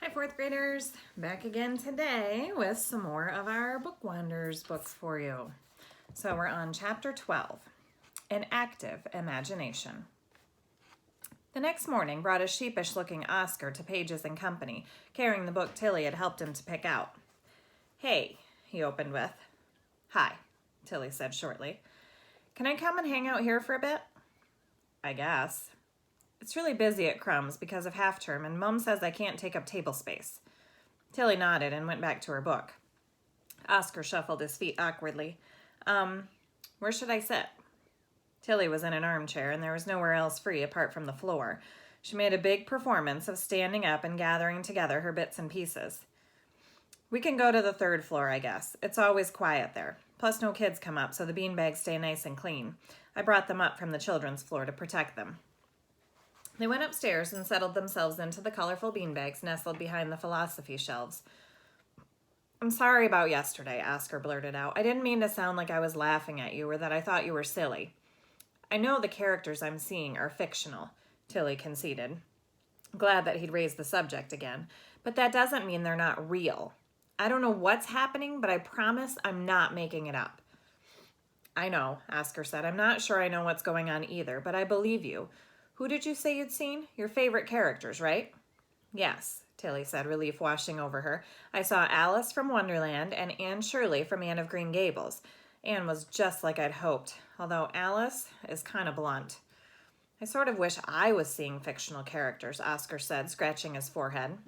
Hi, fourth graders. Back again today with some more of our Bookwanderers books for you. So we're on chapter 12, An Active Imagination. The next morning brought a sheepish-looking Oscar to Pages and Company, carrying the book Tilly had helped him to pick out. "Hey," he opened with. "Hi," Tilly said shortly. "Can I come and hang out here for a bit?" "I guess. It's really busy at Crumb's because of half-term, and Mum says I can't take up table space." Tilly nodded and went back to her book. Oscar shuffled his feet awkwardly. Where should I sit?" Tilly was in an armchair, and there was nowhere else free apart from the floor. She made a big performance of standing up and gathering together her bits and pieces. "We can go to the third floor, I guess. It's always quiet there. Plus no kids come up, so the beanbags stay nice and clean. I brought them up from the children's floor to protect them." They went upstairs and settled themselves into the colorful beanbags nestled behind the philosophy shelves. "I'm sorry about yesterday," Oscar blurted out. "I didn't mean to sound like I was laughing at you or that I thought you were silly." "I know the characters I'm seeing are fictional," Tilly conceded, glad that he'd raised the subject again. "But that doesn't mean they're not real. I don't know what's happening, but I promise I'm not making it up." "I know," Oscar said. "I'm not sure I know what's going on either, but I believe you. Who did you say you'd seen? Your favorite characters, right?" "Yes," Tilly said, relief washing over her. "I saw Alice from Wonderland and Anne Shirley from Anne of Green Gables. Anne was just like I'd hoped, although Alice is kind of blunt." "I sort of wish I was seeing fictional characters," Oscar said, scratching his forehead.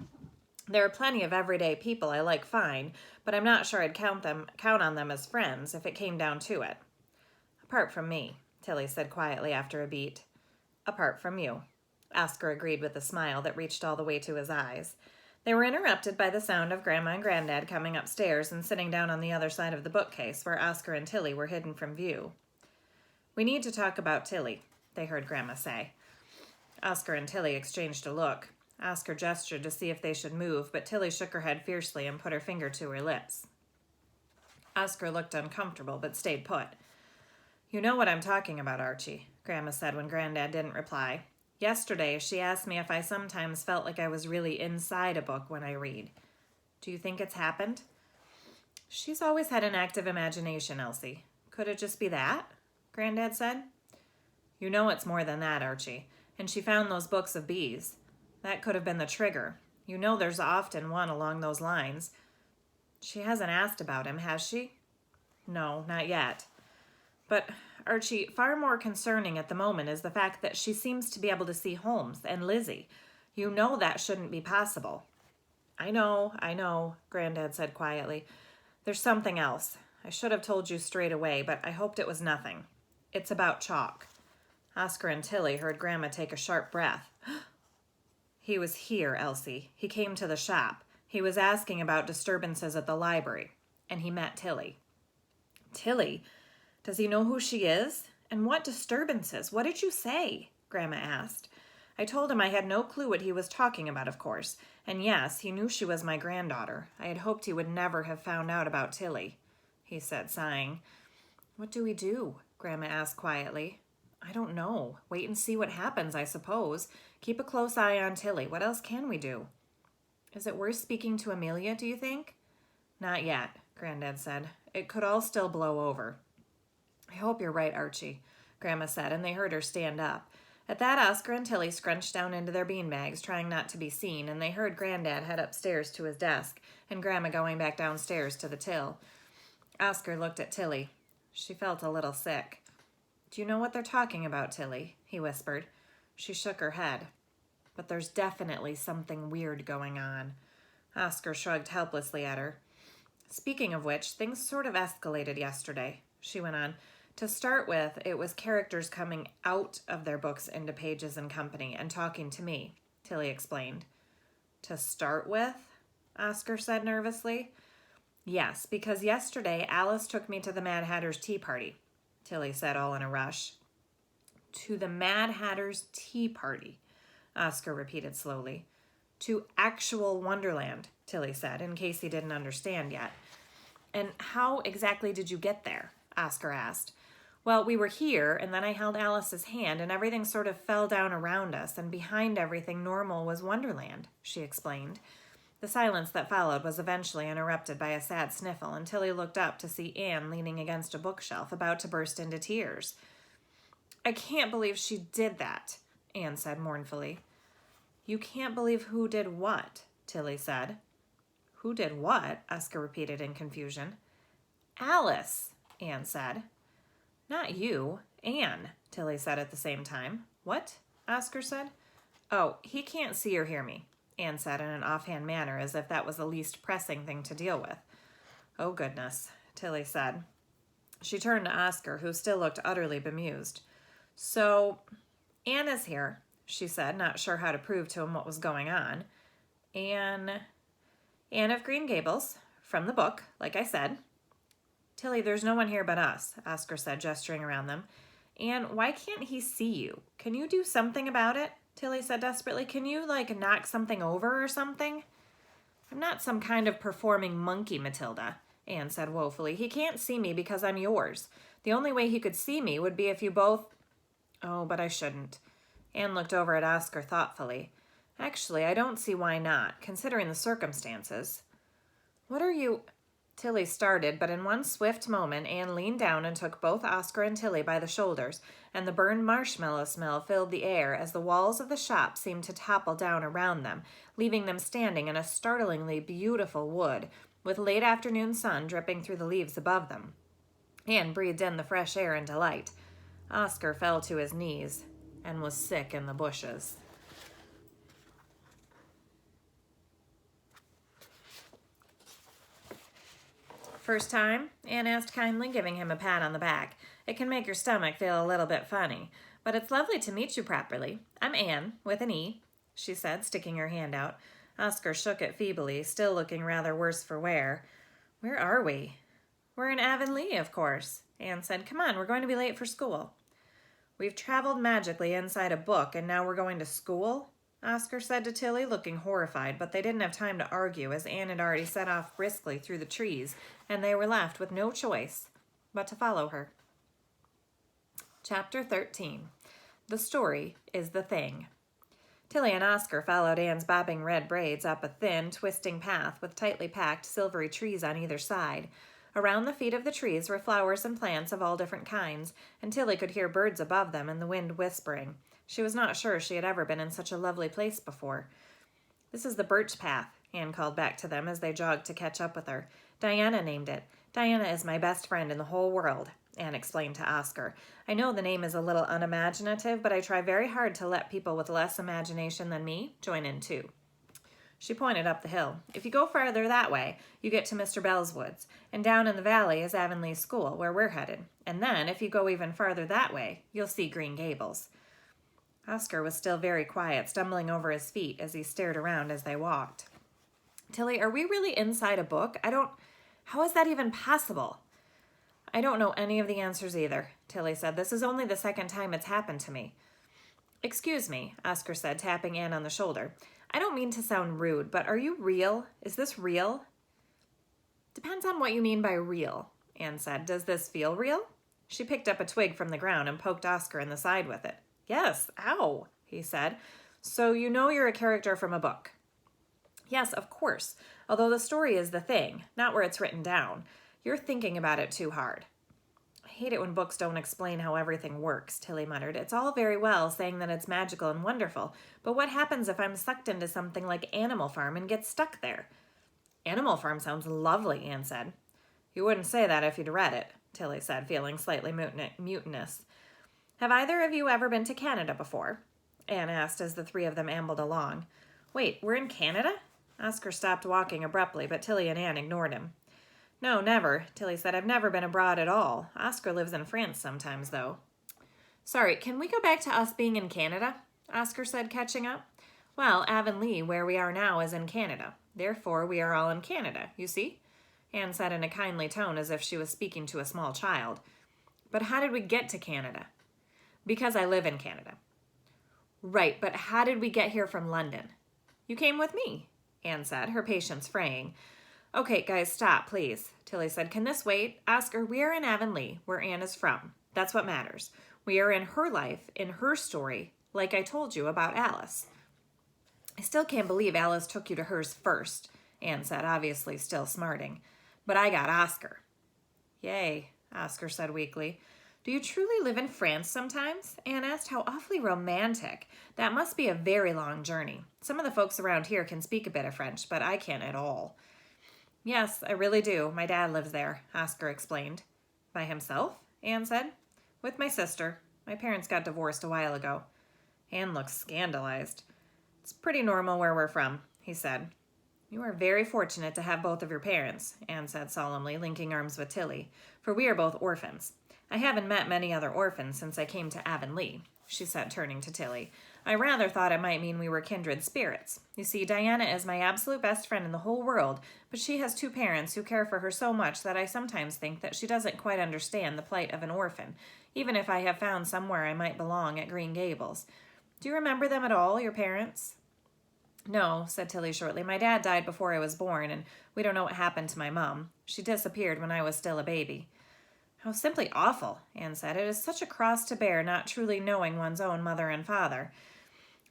"There are plenty of everyday people I like fine, but I'm not sure I'd count on them as friends if it came down to it." "Apart from me," Tilly said quietly after a beat. "Apart from you," Oscar agreed with a smile that reached all the way to his eyes. They were interrupted by the sound of Grandma and Granddad coming upstairs and sitting down on the other side of the bookcase where Oscar and Tilly were hidden from view. "We need to talk about Tilly," they heard Grandma say. Oscar and Tilly exchanged a look. Oscar gestured to see if they should move, but Tilly shook her head fiercely and put her finger to her lips. Oscar looked uncomfortable but stayed put. "You know what I'm talking about, Archie," Grandma said when Granddad didn't reply. "Yesterday, she asked me if I sometimes felt like I was really inside a book when I read. Do you think it's happened?" "She's always had an active imagination, Elsie. Could it just be that?" Granddad said. "You know it's more than that, Archie. And she found those books of bees. That could have been the trigger. You know there's often one along those lines." "She hasn't asked about him, has she?" "No, not yet. But, Archie, far more concerning at the moment is the fact that she seems to be able to see Holmes and Lizzie. You know that shouldn't be possible." I know," Granddad said quietly. "There's something else. I should have told you straight away, but I hoped it was nothing. It's about chalk." Oscar and Tilly heard Grandma take a sharp breath. "He was here, Elsie. He came to the shop. He was asking about disturbances at the library, and he met Tilly." "Tilly? Does he know who she is? And what disturbances? What did you say?" Grandma asked. "I told him I had no clue what he was talking about, of course. And yes, he knew she was my granddaughter. I had hoped he would never have found out about Tilly," he said, sighing. "What do we do?" Grandma asked quietly. "I don't know. Wait and see what happens, I suppose. Keep a close eye on Tilly. What else can we do?" "Is it worth speaking to Amelia, do you think?" "Not yet," Granddad said. "It could all still blow over." "I hope you're right, Archie," Grandma said, and they heard her stand up. At that, Oscar and Tilly scrunched down into their beanbags, trying not to be seen, and they heard Granddad head upstairs to his desk and Grandma going back downstairs to the till. Oscar looked at Tilly. She felt a little sick. "Do you know what they're talking about, Tilly?" he whispered. She shook her head. "But there's definitely something weird going on." Oscar shrugged helplessly at her. "Speaking of which, things sort of escalated yesterday," she went on. "To start with, it was characters coming out of their books into Pages and Company and talking to me," Tilly explained. "To start with?" Oscar said nervously. "Yes, because yesterday Alice took me to the Mad Hatter's tea party," Tilly said all in a rush. "To the Mad Hatter's tea party," Oscar repeated slowly. "To actual Wonderland," Tilly said, in case he didn't understand yet. "And how exactly did you get there?" Oscar asked. "Well, we were here, and then I held Alice's hand, and everything sort of fell down around us, and behind everything normal was Wonderland," she explained. The silence that followed was eventually interrupted by a sad sniffle, and Tilly looked up to see Anne leaning against a bookshelf, about to burst into tears. "I can't believe she did that," Anne said mournfully. "You can't believe who did what?" Tilly said. "Who did what?" Oscar repeated in confusion. "Alice," Anne said. "Not you, Anne," Tilly said at the same time. "What?" Oscar said. "Oh, he can't see or hear me," Anne said in an offhand manner, as if that was the least pressing thing to deal with. "Oh, goodness," Tilly said. She turned to Oscar, who still looked utterly bemused. "So, Anne is here," she said, not sure how to prove to him what was going on. Anne of Green Gables, from the book, like I said." "Tilly, there's no one here but us," Oscar said, gesturing around them. "Anne, why can't he see you? Can you do something about it?" Tilly said desperately. "Can you, knock something over or something?" "I'm not some kind of performing monkey, Matilda," Anne said woefully. "He can't see me because I'm yours. The only way he could see me would be if you both—" "Oh, but I shouldn't." Anne looked over at Oscar thoughtfully. "Actually, I don't see why not, considering the circumstances." "What are you—" Tilly started, but in one swift moment, Anne leaned down and took both Oscar and Tilly by the shoulders, and the burned marshmallow smell filled the air as the walls of the shop seemed to topple down around them, leaving them standing in a startlingly beautiful wood, with late afternoon sun dripping through the leaves above them. Anne breathed in the fresh air in delight. Oscar fell to his knees and was sick in the bushes. "First time?" Anne asked kindly, giving him a pat on the back. "It can make your stomach feel a little bit funny. But it's lovely to meet you properly. I'm Anne, with an E," she said, sticking her hand out. Oscar shook it feebly, still looking rather worse for wear. "Where are we?" "We're in Avonlea, of course," Anne said. "Come on, we're going to be late for school." "We've traveled magically inside a book, and now we're going to school?" Oscar said to Tilly, looking horrified, but they didn't have time to argue, as Anne had already set off briskly through the trees, and they were left with no choice but to follow her. Chapter 13. The Story is the Thing. Tilly and Oscar followed Anne's bobbing red braids up a thin, twisting path with tightly packed silvery trees on either side. Around the feet of the trees were flowers and plants of all different kinds, and Tilly could hear birds above them and the wind whispering. She was not sure she had ever been in such a lovely place before. "This is the birch path," Anne called back to them as they jogged to catch up with her. "Diana named it. Diana is my best friend in the whole world," Anne explained to Oscar. "I know the name is a little unimaginative, but I try very hard to let people with less imagination than me join in too." She pointed up the hill. "If you go farther that way, you get to Mr. Bell's woods, and down in the valley is Avonlea School, where we're headed. And then, if you go even farther that way, you'll see Green Gables." Oscar was still very quiet, stumbling over his feet as he stared around as they walked. "Tilly, are we really inside a book? How is that even possible?" "I don't know any of the answers either," Tilly said. "This is only the second time it's happened to me." "Excuse me," Oscar said, tapping Anne on the shoulder. "I don't mean to sound rude, but are you real? Is this real?" "Depends on what you mean by real," Anne said. "Does this feel real?" She picked up a twig from the ground and poked Oscar in the side with it. "Yes, ow," he said. "So you know you're a character from a book?" "Yes, of course, although the story is the thing, not where it's written down. You're thinking about it too hard." "I hate it when books don't explain how everything works," Tilly muttered. "It's all very well saying that it's magical and wonderful, but what happens if I'm sucked into something like Animal Farm and get stuck there?" "Animal Farm sounds lovely," Anne said. "You wouldn't say that if you'd read it," Tilly said, feeling slightly mutinous. "Have either of you ever been to Canada before?" Anne asked as the three of them ambled along. "Wait, we're in Canada?" Oscar stopped walking abruptly, but Tilly and Anne ignored him. "No, never," Tilly said. "I've never been abroad at all. Oscar lives in France sometimes, though." "Sorry, can we go back to us being in Canada?" Oscar said, catching up. "Well, Avonlea, where we are now, is in Canada. Therefore, we are all in Canada, you see?" Anne said in a kindly tone as if she was speaking to a small child. "But how did we get to Canada?" "Because I live in Canada." "Right, but how did we get here from London?" "You came with me," Anne said, her patience fraying. "Okay, guys, stop, please," Tilly said. "Can this wait? Oscar, we are in Avonlea, where Anne is from. That's what matters. We are in her life, in her story, like I told you about Alice." I still can't believe Alice took you to hers first, Anne said, obviously still smarting. But I got Oscar. Yay, Oscar said weakly. Do you truly live in France sometimes? Anne asked. How awfully romantic. That must be a very long journey. Some of the folks around here can speak a bit of French, but I can't at all. Yes, I really do. My dad lives there, Oscar explained. By himself? Anne said. With my sister. My parents got divorced a while ago. Anne looked scandalized. It's pretty normal where we're from, he said. You are very fortunate to have both of your parents, Anne said solemnly, linking arms with Tilly, for we are both orphans. I haven't met many other orphans since I came to Avonlea, she said, turning to Tilly. I rather thought it might mean we were kindred spirits. You see, Diana is my absolute best friend in the whole world, but she has two parents who care for her so much that I sometimes think that she doesn't quite understand the plight of an orphan, even if I have found somewhere I might belong at Green Gables. Do you remember them at all, your parents? No, said Tilly shortly. My dad died before I was born, and we don't know what happened to my mom. She disappeared when I was still a baby. How simply awful, Anne said. It is such a cross to bear, not truly knowing one's own mother and father.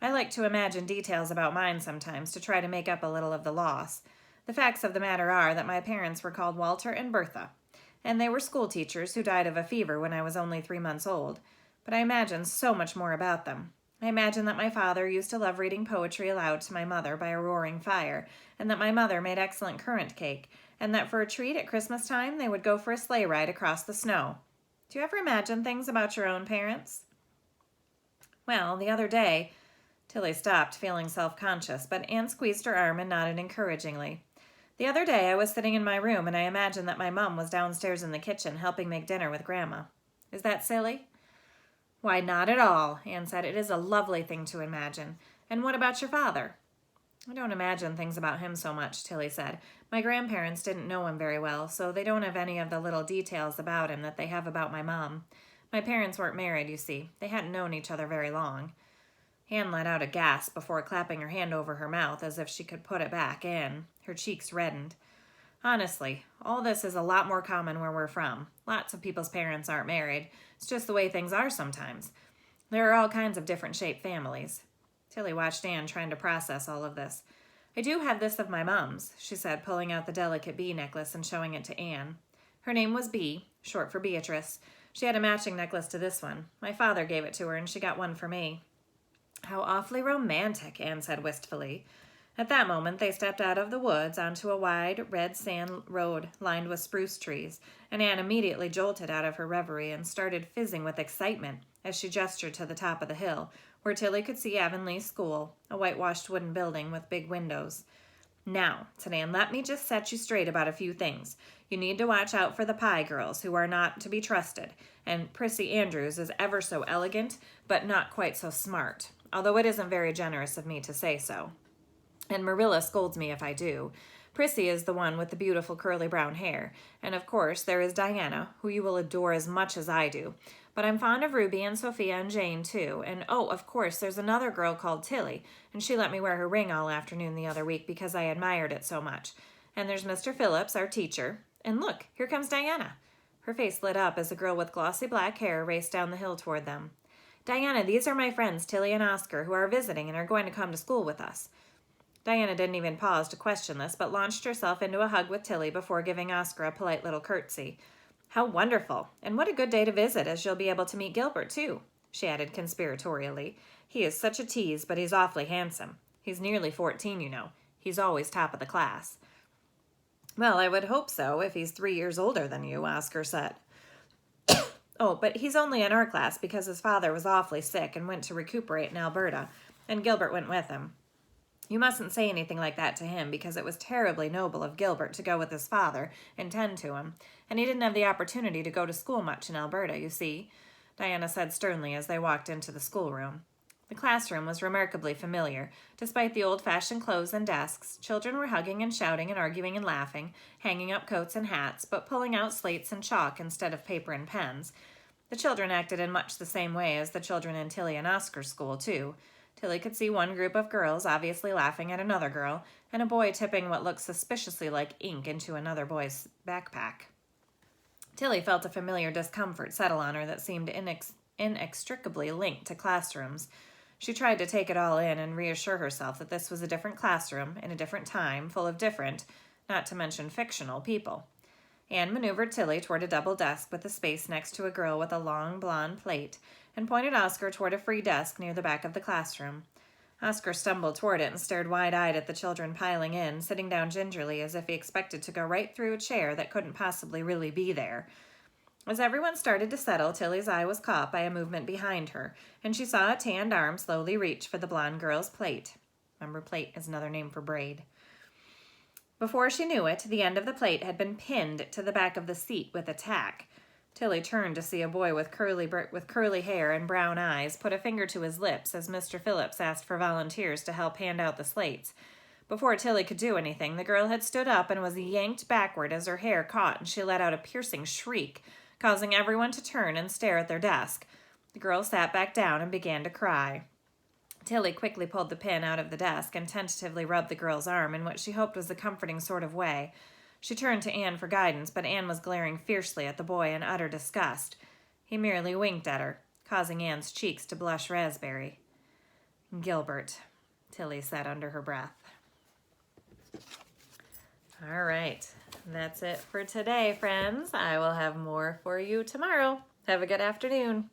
I like to imagine details about mine sometimes to try to make up a little of the loss. The facts of the matter are that my parents were called Walter and Bertha, and they were school teachers who died of a fever when I was only 3 months old. But I imagine so much more about them. I imagine that my father used to love reading poetry aloud to my mother by a roaring fire, and that my mother made excellent currant cake, and that for a treat at Christmas time they would go for a sleigh ride across the snow. Do you ever imagine things about your own parents? Well, the other day, Tilly stopped, feeling self-conscious, but Anne squeezed her arm and nodded encouragingly. The other day I was sitting in my room and I imagined that my mom was downstairs in the kitchen helping make dinner with Grandma. Is that silly? Why, not at all, Anne said. It is a lovely thing to imagine. And what about your father? I don't imagine things about him so much, Tilly said. My grandparents didn't know him very well, so they don't have any of the little details about him that they have about my mom. My parents weren't married, you see. They hadn't known each other very long. Anne let out a gasp before clapping her hand over her mouth as if she could put it back in. Her cheeks reddened. Honestly, all this is a lot more common where we're from. Lots of people's parents aren't married. It's just the way things are sometimes. There are all kinds of different shaped families. Tilly watched Anne trying to process all of this. I do have this of my mom's, she said, pulling out the delicate bee necklace and showing it to Anne. Her name was Bee, short for Beatrice. She had a matching necklace to this one. My father gave it to her, and she got one for me. How awfully romantic, Anne said wistfully. At that moment, they stepped out of the woods onto a wide, red sand road lined with spruce trees, and Anne immediately jolted out of her reverie and started fizzing with excitement as she gestured to the top of the hill, where Tilly could see Avonlea School, a whitewashed wooden building with big windows. Now, said Anne, let me just set you straight about a few things. You need to watch out for the Pye girls, who are not to be trusted, and Prissy Andrews is ever so elegant, but not quite so smart, although it isn't very generous of me to say so. And Marilla scolds me if I do. Prissy is the one with the beautiful curly brown hair, and of course there is Diana, who you will adore as much as I do. But I'm fond of Ruby and Sophia and Jane, too, and oh, of course, there's another girl called Tilly, and she let me wear her ring all afternoon the other week because I admired it so much. And there's Mr. Phillips, our teacher, and look, here comes Diana. Her face lit up as a girl with glossy black hair raced down the hill toward them. Diana, these are my friends Tilly and Oscar, who are visiting and are going to come to school with us. Diana didn't even pause to question this, but launched herself into a hug with Tilly before giving Oscar a polite little curtsy. How wonderful, and what a good day to visit, as you'll be able to meet Gilbert, too, she added conspiratorially. He is such a tease, but he's awfully handsome. He's nearly 14, you know. He's always top of the class. Well, I would hope so, if he's 3 years older than you, Oscar said. Oh, but he's only in our class because his father was awfully sick and went to recuperate in Alberta, and Gilbert went with him. You mustn't say anything like that to him, because it was terribly noble of Gilbert to go with his father and tend to him, and he didn't have the opportunity to go to school much in Alberta, you see, Diana said sternly as they walked into the schoolroom. The classroom was remarkably familiar. Despite the old-fashioned clothes and desks, children were hugging and shouting and arguing and laughing, hanging up coats and hats, but pulling out slates and chalk instead of paper and pens. The children acted in much the same way as the children in Tilly and Oscar's school, too. Tilly could see one group of girls obviously laughing at another girl, and a boy tipping what looked suspiciously like ink into another boy's backpack. Tilly felt a familiar discomfort settle on her that seemed inextricably linked to classrooms. She tried to take it all in and reassure herself that this was a different classroom in a different time, full of different, not to mention fictional, people. Anne maneuvered Tilly toward a double desk with a space next to a girl with a long blonde plate and pointed Oscar toward a free desk near the back of the classroom. Oscar stumbled toward it and stared wide-eyed at the children piling in, sitting down gingerly as if he expected to go right through a chair that couldn't possibly really be there. As everyone started to settle, Tilly's eye was caught by a movement behind her, and she saw a tanned arm slowly reach for the blonde girl's plate. Remember, plate is another name for braid. Before she knew it, the end of the plate had been pinned to the back of the seat with a tack. Tilly turned to see a boy with curly hair and brown eyes put a finger to his lips as Mr. Phillips asked for volunteers to help hand out the slates. Before Tilly could do anything, the girl had stood up and was yanked backward as her hair caught, and she let out a piercing shriek, causing everyone to turn and stare at their desk. The girl sat back down and began to cry. Tilly quickly pulled the pin out of the desk and tentatively rubbed the girl's arm in what she hoped was a comforting sort of way. She turned to Anne for guidance, but Anne was glaring fiercely at the boy in utter disgust. He merely winked at her, causing Anne's cheeks to blush raspberry. "Gilbert," Tilly said under her breath. All right, that's it for today, friends. I will have more for you tomorrow. Have a good afternoon.